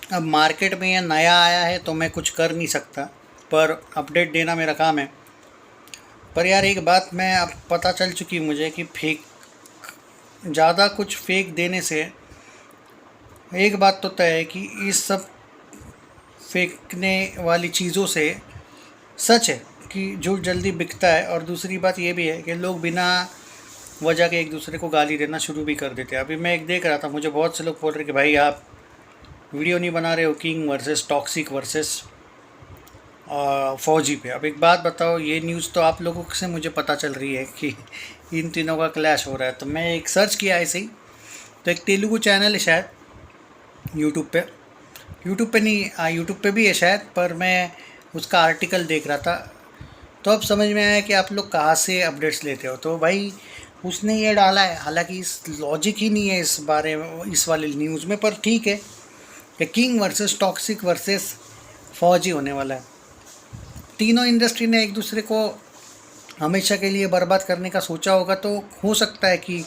अब मार्केट में ये नया आया है तो मैं कुछ कर नहीं सकता, पर अपडेट देना मेरा काम है। पर यार एक बात मैं अब पता चल चुकी मुझे कि फेक, ज़्यादा कुछ फेक देने से एक बात तो तय है कि इस सब फेंकने वाली चीज़ों से सच है कि झूठ जल्दी बिकता है, और दूसरी बात ये भी है कि लोग बिना वजह के एक दूसरे को गाली देना शुरू भी कर देते हैं। अभी मैं एक देख रहा था, मुझे बहुत से लोग बोल रहे कि भाई आप वीडियो नहीं बना रहे हो किंग वर्सेस टॉक्सिक वर्सेस फौजी पे। अब एक बात बताओ, ये न्यूज़ तो आप लोगों से मुझे पता चल रही है कि इन तीनों का क्लैश हो रहा है, तो मैं एक सर्च किया ऐसे ही, तो एक तेलुगु चैनल है शायद यूट्यूब पे नहीं, यूट्यूब पे भी है शायद, पर मैं उसका आर्टिकल देख रहा था तो अब समझ में आया कि आप लोग कहाँ से अपडेट्स लेते हो। तो भाई उसने ये डाला है, हालांकि इस लॉजिक ही नहीं है इस बारे में, इस वाले न्यूज़ में, पर ठीक है कि किंग वर्सेस टॉक्सिक वर्सेस फौजी होने वाला है। तीनों इंडस्ट्री ने एक दूसरे को हमेशा के लिए बर्बाद करने का सोचा होगा, तो हो सकता है कि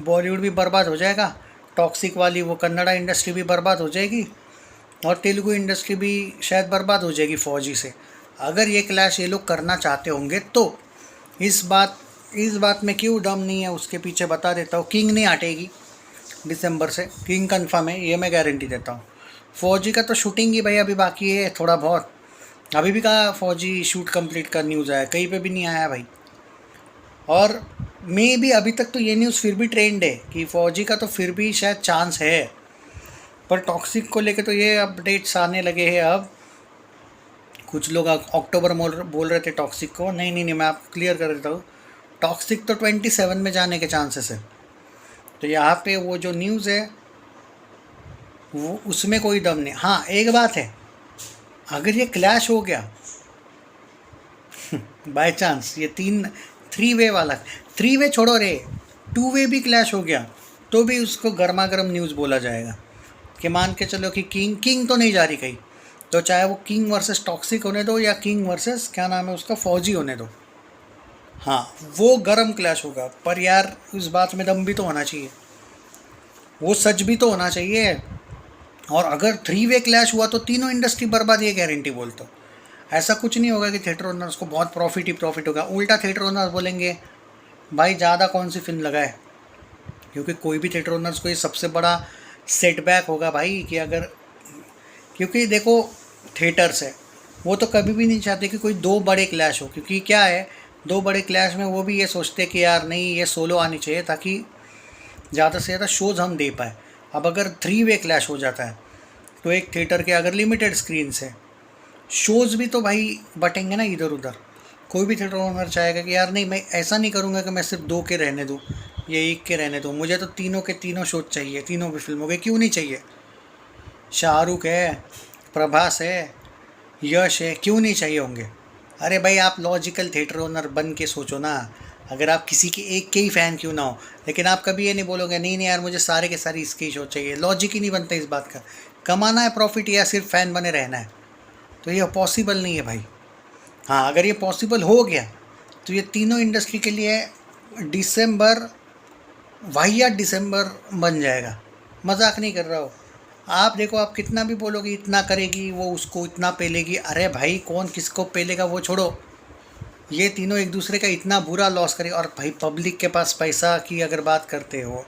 बॉलीवुड भी बर्बाद हो जाएगा, टॉक्सिक वाली वो कन्नड़ा इंडस्ट्री भी बर्बाद हो जाएगी, और तेलुगु इंडस्ट्री भी शायद बर्बाद हो जाएगी फौजी से। अगर ये क्लैश ये लोग करना चाहते होंगे तो इस बात में क्यों दम नहीं है उसके पीछे बता देता हूँ। किंग नहीं हटेगी दिसंबर से, किंग कंफर्म है, ये मैं गारंटी देता हूँ। फौजी का तो शूटिंग ही भाई अभी बाकी है थोड़ा बहुत, अभी भी कहा फौजी शूट कंप्लीट का न्यूज़ आया, कहीं पे भी नहीं आया भाई। और मे भी अभी तक तो ये न्यूज़ फिर भी ट्रेंड है कि फौजी का तो फिर भी शायद चांस है, पर टॉक्सिक को लेके तो ये अपडेट्स आने लगे हैं अब। कुछ लोग अक्टूबर बोल रहे थे टॉक्सिक को, नहीं नहीं नहीं, मैं आपको क्लियर कर देता हूँ, टॉक्सिक तो 27 में जाने के चांसेस है। तो यहाँ पे वो जो न्यूज़ है वो उसमें कोई दम नहीं। हाँ एक बात है, अगर ये क्लैश हो गया बाय चांस, ये थ्री वे वाला, थ्री वे छोड़ो रे, टू वे भी क्लैश हो गया, तो भी उसको गर्मा गर्म न्यूज़ बोला जाएगा कि मान के चलो कि किंग तो नहीं जा रही कहीं, तो चाहे वो किंग वर्सेस टॉक्सिक होने दो या किंग वर्सेस क्या नाम है उसका फौजी होने दो, हाँ वो गरम क्लैश होगा। पर यार उस बात में दम भी तो होना चाहिए, वो सच भी तो होना चाहिए। और अगर थ्री वे क्लैश हुआ तो तीनों इंडस्ट्री बर्बाद, ये गारंटी बोलता हूँ। ऐसा कुछ नहीं होगा कि थिएटर ओनर्स को बहुत प्रॉफिट ही प्रॉफिट होगा, उल्टा थिएटर ओनर्स बोलेंगे भाई ज़्यादा कौन सी फिल्म लगाए, क्योंकि कोई भी थिएटर ओनर्स को ये सबसे बड़ा सेटबैक होगा भाई कि अगर, क्योंकि देखो थिएटर्स है, वो तो कभी भी नहीं चाहते कि कोई दो बड़े क्लैश हो, क्योंकि क्या है दो बड़े क्लैश में वो भी ये सोचते कि यार नहीं ये सोलो आनी चाहिए ताकि ज़्यादा से ज़्यादा शोज़ हम दे पाए। अब अगर थ्री वे क्लैश हो जाता है तो एक थिएटर के अगर लिमिटेड स्क्रीन से शोज़ भी तो भाई बटेंगे ना इधर उधर। कोई भी थिएटर ओनर चाहेगा कि यार नहीं मैं ऐसा नहीं करूँगा कि मैं सिर्फ दो के रहने दूँ या एक के रहने दूँ, मुझे तो तीनों के तीनों शोज चाहिए, तीनों भी फिल्मों के क्यों नहीं चाहिए। शाहरुख है, प्रभास है, यश है, क्यों नहीं चाहिए होंगे। अरे भाई आप लॉजिकल थिएटर ओनर बन के सोचो ना, अगर आप किसी के एक के ही फ़ैन क्यों ना हो, लेकिन आप कभी ये नहीं बोलोगे नहीं नहीं यार मुझे सारे के सारे इसके ही शो चाहिए, लॉजिक ही नहीं बनता इस बात का। कमाना है प्रॉफिट या सिर्फ फ़ैन बने रहना है, तो ये पॉसिबल नहीं है भाई। हाँ अगर ये पॉसिबल हो गया तो ये तीनों इंडस्ट्री के लिए दिसंबर वाहियात दिसंबर बन जाएगा, मजाक नहीं कर रहा हो। आप देखो, आप कितना भी बोलोगे इतना करेगी वो उसको इतना पेलेगी, अरे भाई कौन किसको पेलेगा वो छोड़ो, ये तीनों एक दूसरे का इतना बुरा लॉस करेगा। और भाई पब्लिक के पास पैसा की अगर बात करते हो,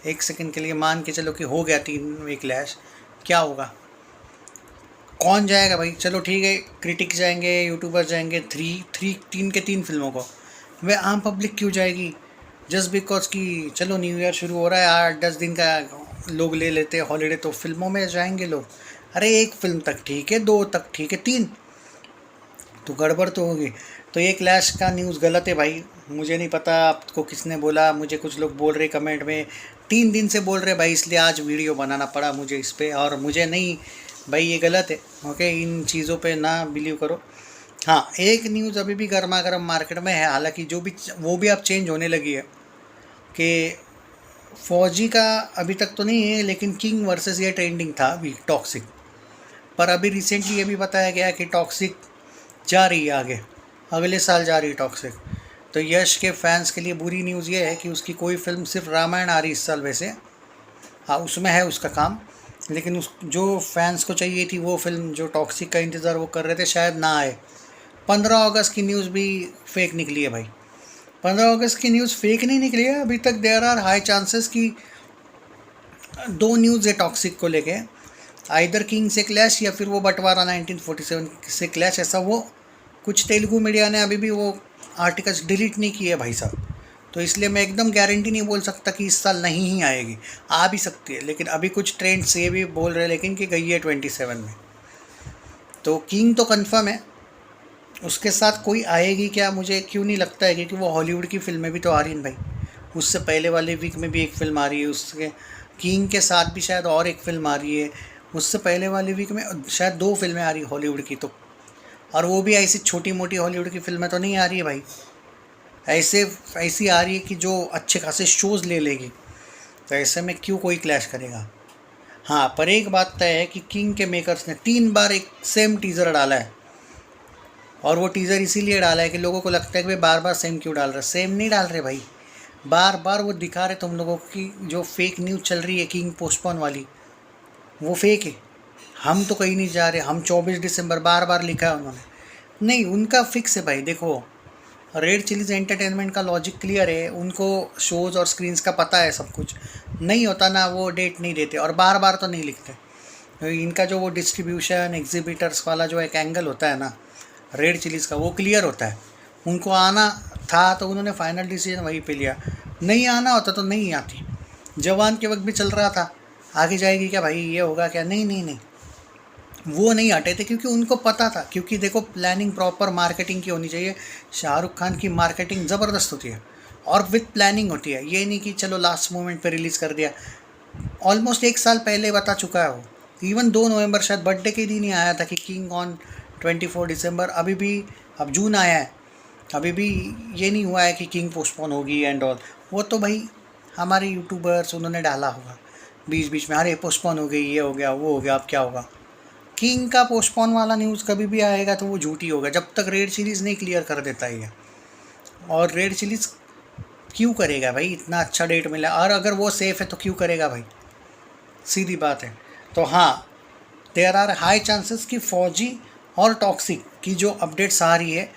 एक सेकंड के लिए मान के चलो कि हो गया तीन वे क्लैश, क्या होगा, कौन जाएगा भाई। चलो ठीक है क्रिटिक जाएंगे, यूट्यूबर जाएंगे, तीन के तीन फिल्मों को, वे आम पब्लिक क्यों जाएगी, जस्ट बिकॉज कि चलो न्यू ईयर शुरू हो रहा है 8-10 दिन का लोग ले लेते हैं हॉलीडे, तो फिल्मों में जाएंगे लोग। अरे एक फिल्म तक ठीक है, दो तक ठीक है, तीन तो गड़बड़ तो होगी। तो ये क्लैश का न्यूज़ गलत है भाई, मुझे नहीं पता आपको किसने बोला, मुझे कुछ लोग बोल रहे कमेंट में, 3 दिन से बोल रहे भाई, इसलिए आज वीडियो बनाना पड़ा मुझे इस पर, और मुझे नहीं भाई ये गलत है। ओके इन चीज़ों पे ना बिलीव करो। हाँ एक न्यूज़ अभी भी गर्मा गर्म मार्केट में है, हालांकि जो भी वो भी अब चेंज होने लगी है कि फौजी का अभी तक तो नहीं है, लेकिन किंग वर्सेस ये ट्रेंडिंग था अभी टॉक्सिक, पर अभी रिसेंटली ये भी बताया गया कि टॉक्सिक जा रही है आगे, अगले साल जा रही है टॉक्सिक। तो यश के फैंस के लिए बुरी न्यूज़ ये है कि उसकी कोई फिल्म, सिर्फ रामायण आ रही इस साल वैसे, हाँ उसमें है उसका काम, लेकिन उस जो फैंस को चाहिए थी वो फिल्म, जो टॉक्सिक का इंतज़ार वो कर रहे थे, शायद ना आए। 15 अगस्त की न्यूज़ भी फेक निकली है भाई। 15 अगस्त की न्यूज़ फेक नहीं निकली है अभी तक। देयर आर हाई चांसेस कि दो न्यूज़ है टॉक्सिक को लेके, आइदर किंग से क्लैश या फिर वो बंटवारा 1947 से क्लैश। ऐसा वो कुछ तेलुगु मीडिया ने अभी भी वो आर्टिकल्स डिलीट नहीं किए भाई साहब। तो इसलिए मैं एकदम गारंटी नहीं बोल सकता कि इस साल नहीं ही आएगी, आ भी सकती है। लेकिन अभी कुछ ट्रेंड्स ये भी बोल रहे हैं लेकिन कि गई है 27 में। तो किंग तो कंफर्म है, उसके साथ कोई आएगी क्या मुझे क्यों नहीं लगता है, क्योंकि वो हॉलीवुड की फिल्में भी तो आ रही हैं भाई। उससे पहले वाले वीक में भी एक फ़िल्म आ रही है, उसके किंग के साथ भी शायद और एक फ़िल्म आ रही है। उससे पहले वाले वीक में शायद 2 फिल्में आ रही हॉलीवुड की तो, और वो भी ऐसी छोटी मोटी हॉलीवुड की फिल्में तो नहीं आ रही है भाई। ऐसी आ रही है कि जो अच्छे खासे शोज़ ले लेगी। तो ऐसे में क्यों कोई क्लैश करेगा। हाँ, पर एक बात तय है कि किंग के मेकर्स ने 3 बार एक सेम टीज़र डाला है, और वो टीज़र इसीलिए डाला है कि लोगों को लगता है कि भाई बार बार सेम क्यों डाल रहे। सेम नहीं डाल रहे भाई, बार बार वो दिखा रहे तुम लोगों की जो फेक न्यूज़ चल रही है किंग पोस्टपोन वाली, वो फेक है। हम तो कहीं नहीं जा रहे, हम 24 दिसंबर बार बार लिखा है उन्होंने। नहीं, उनका फिक्स है भाई। देखो, रेड चिलीज एंटरटेनमेंट का लॉजिक क्लियर है, उनको शोज़ और स्क्रीन्स का पता है सब कुछ। नहीं होता ना वो डेट नहीं देते, और बार बार तो नहीं लिखते। इनका जो वो डिस्ट्रीब्यूशन एग्जिबिटर्स वाला जो एक एंगल होता है ना रेड चिलीज़ का, वो क्लियर होता है। उनको आना था तो उन्होंने फाइनल डिसीजन वहीं पे लिया, नहीं आना होता तो नहीं आती। जवान के वक्त भी चल रहा था, आगे जाएगी क्या भाई, ये होगा क्या, नहीं नहीं नहीं, वो नहीं हटे थे क्योंकि उनको पता था। क्योंकि देखो, प्लानिंग प्रॉपर मार्केटिंग की होनी चाहिए। शाहरुख खान की मार्केटिंग ज़बरदस्त होती है और विथ प्लानिंग होती है। ये नहीं कि चलो लास्ट मोमेंट पे रिलीज़ कर दिया। ऑलमोस्ट 1 साल पहले बता चुका है वो। इवन 2 नवंबर शायद बर्थडे के दिन ही आया था कि किंग ऑन 24 दिसंबर। अभी भी अब जून आया है, अभी भी ये नहीं हुआ है कि किंग पोस्टपोन होगी एंड ऑल। वो तो भाई हमारे यूट्यूबर्स उन्होंने डाला होगा बीच बीच में, अरे पोस्टपोन हो गई, ये हो गया, वो हो गया, अब क्या होगा। किंग का पोस्टपोन वाला न्यूज़ कभी भी आएगा तो वो झूठी होगा जब तक रेड चिलीज़ नहीं क्लियर कर देता है। और रेड चिलीज़ क्यों करेगा भाई, इतना अच्छा डेट मिला, और अगर वो सेफ़ है तो क्यों करेगा भाई, सीधी बात है। तो हाँ, देयर आर हाई चांसेस कि फौजी और टॉक्सिक की जो अपडेट्स आ रही है,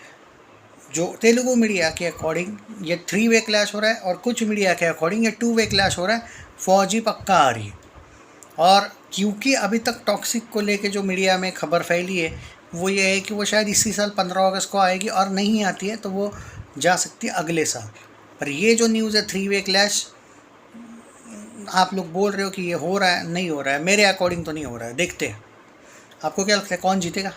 जो तेलुगु मीडिया के अकॉर्डिंग ये 3 वे क्लैश हो रहा है, और कुछ मीडिया के अकॉर्डिंग ये 2 वे क्लैश हो रहा है। फौजी पक्का आ रही है। और क्योंकि अभी तक टॉक्सिक को लेके जो मीडिया में खबर फैली है वो ये है कि वो शायद इसी साल 15 अगस्त को आएगी, और नहीं आती है तो वो जा सकती है अगले साल। पर ये जो न्यूज़ है 3 वे क्लैश, आप लोग बोल रहे हो कि ये हो रहा है, नहीं हो रहा है। मेरे अकॉर्डिंग तो नहीं हो रहा है। देखते हैं, आपको क्या लगता है कौन जीतेगा।